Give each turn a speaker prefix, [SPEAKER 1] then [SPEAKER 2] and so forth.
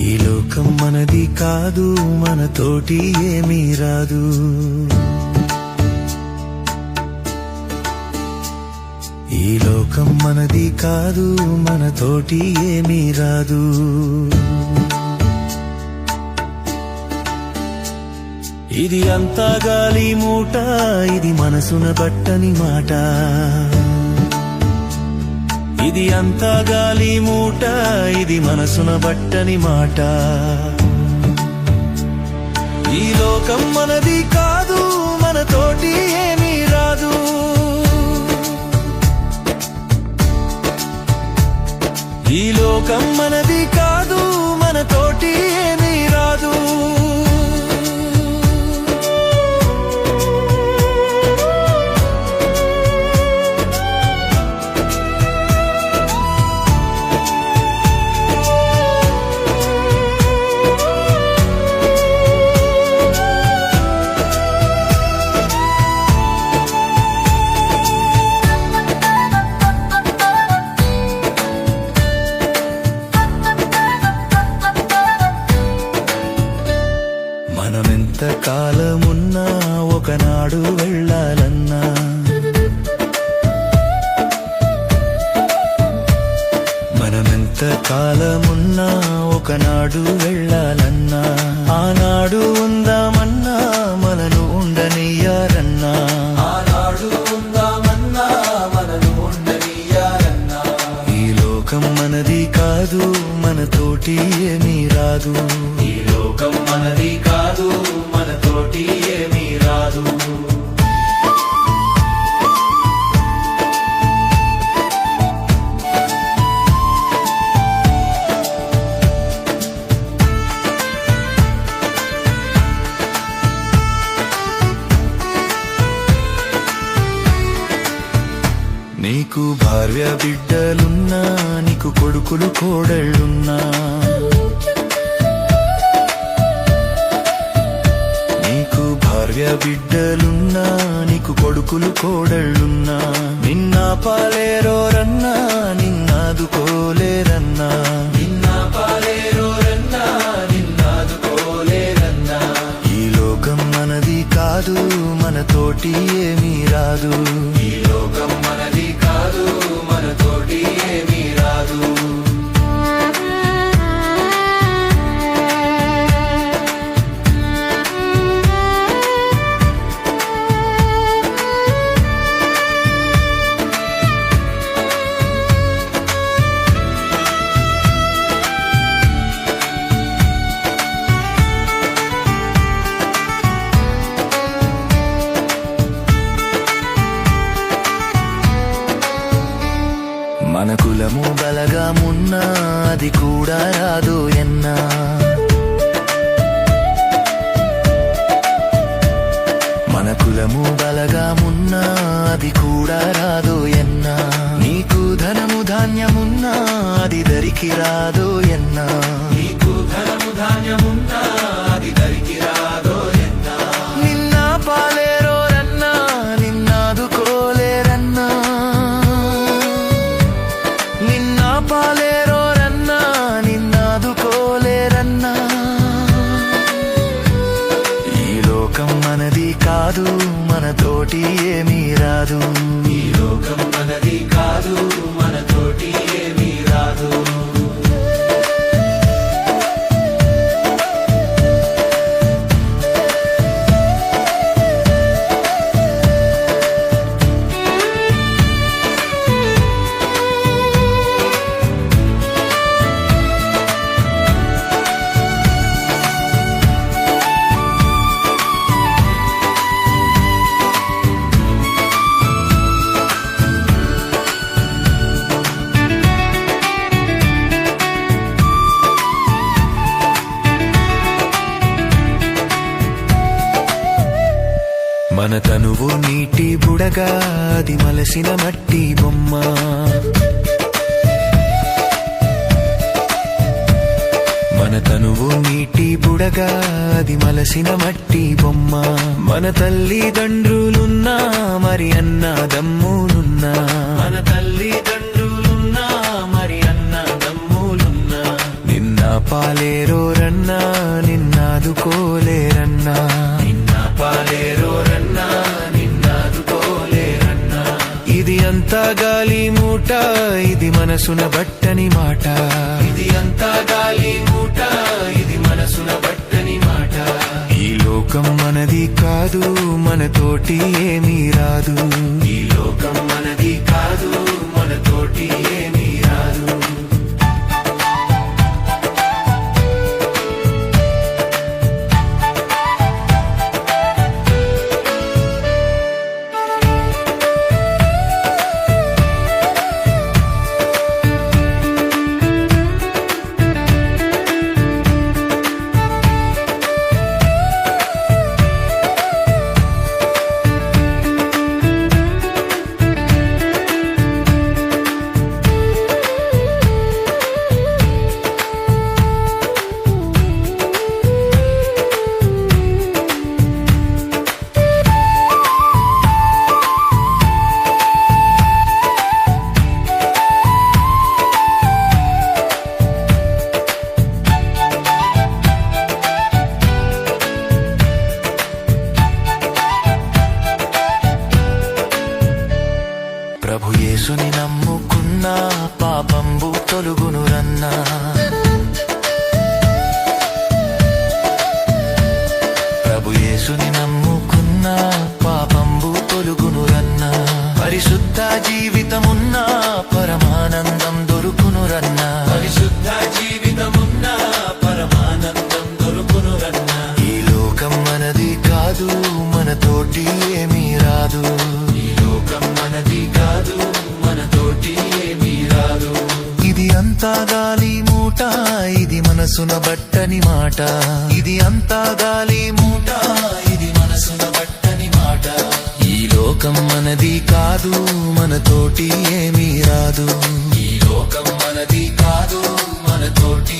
[SPEAKER 1] ఈ లోకం మనది కాదు, మనతోటి ఏమీ రాదు. ఈ లోకం మనది కాదు, మనతోటి ఏమీ రాదు. ఇది అంతా గాలి మూట, ఇది మనసున బట్టని మాట. ఇది అంతా గాలి మూట, ఇది మనసున బట్టని మాట. ఈ లోకం మనది కాదు, మనతోటి ఏమీ రాదు. ఈ లోకం మనది కాదు, మనతోటి ఏమీ రాదు. మనమెంత కాలమున్నా ఒకనాడు వెళ్ళాలన్నా, మనమెంత కాలమున్నా ఒకనాడు వెళ్ళాలన్నా, ఆనాడు ఉందామన్నా మనను ఉండనియ్యారన్నా. ఆనాడు ఉందామన్నా మనను ఉండనియ్యారన్నా. ఈ లోకం మనది కాదు, మనతోటి ఏమీ రాదు. ఈ లోకం మనది కాదు, మనతోటి ఏమీ రాదు. నీకు భార్య బిడ్డలున్నా, నీకు కొడుకులు కోడళ్ళున్నా, నీకు భార్య బిడ్డలున్నా, నీకు కొడుకులు కోడళ్ళున్నా, నిన్న పాలేరోరన్నా, నిన్నాదుకోలేరన్నా. నిన్న పాలేరోరన్నా, నిన్నాదుకోలేరన్నా. ఈ లోకం మనది కాదు, మనతోటి ఏమీ రాదు. ఈ లోకం మనది కాదు, మనతోటి ఏమీ రాదు. మన కులము బలగామున్నా, అది కూడా రాదు ఎన్నా. మన కులము బలగామున్నా, అది కూడా రాదు ఎన్నా. నీకు ధనము ధాన్యమున్నా, అది దరికి రాదు ఎన్నా. నీకు ధనము ధాన్యమున్నా, అది దరికి రాదు ఎన్నా. నిన్న పాలేరోరన్నా, నిన్నాదుకోలేరన్నా. నిన్న పాలేరోరన్నా, నిన్నాదుకోలేరన్నా. ఈ లోకం మనది కాదు, మనతోటి ఏమీ రాదు. ఈ లోకం మనది కాదు, మనతోటి ఏమీ రాదు. మన తనువు నీటి బుడగా, అది మలసిన మట్టి బొమ్మ. మన తనువు నీటి బుడగా, అది మలసిన మట్టి బొమ్మ. మన తల్లిదండ్రులున్నా, మరి అన్నదమ్ములున్నా. మన తల్లిదండ్రులున్నా, మరి అన్నదమ్ములున్నా. నిన్న పాలేరోరన్నా నిన్నాదుకోలేరన్నా నిన్న పాలేరోరన్నా నిన్నాదుకోలేరన్నా ఇది అంతా గాలి మూట ఇది మనసున బట్టని మాట ఇది అంతా గాలి మూట ఇది మనసున బట్టని మాట ఈ లోకం మనది కాదు మనతోటి ఏమీ రాదు ఈ లోకం మనది కాదు మనతోటి ఏమీ రాదు ప్రభు యేసుని నమ్ముకున్నా పాపంబు తొలుగునురన్నా ప్రభు యేసుని నమ్ముకున్నా పాపంబు తొలుగునురన్నా పరిశుద్ధ జీవితమున్నా పరమానందం దొరుకునురన్నా పరిశుద్ధ జీవితమున్నా పరమానందం దొరుకునురన్నా ఈ లోకం మనది కాదు మనతోటి ఏమీ రాదు ఈ లోకం మనది కాదు మనతోటి ఏమీ రాదు ఇది అంతా గాలి మూట ఇది మనసున బట్టని మాట ఇది అంతా గాలి మూట ఇది మనసున బట్టని మాట ఈ లోకం మనది కాదు మనతోటి ఏమీ రాదు ఈ లోకం మనది కాదు మనతోటి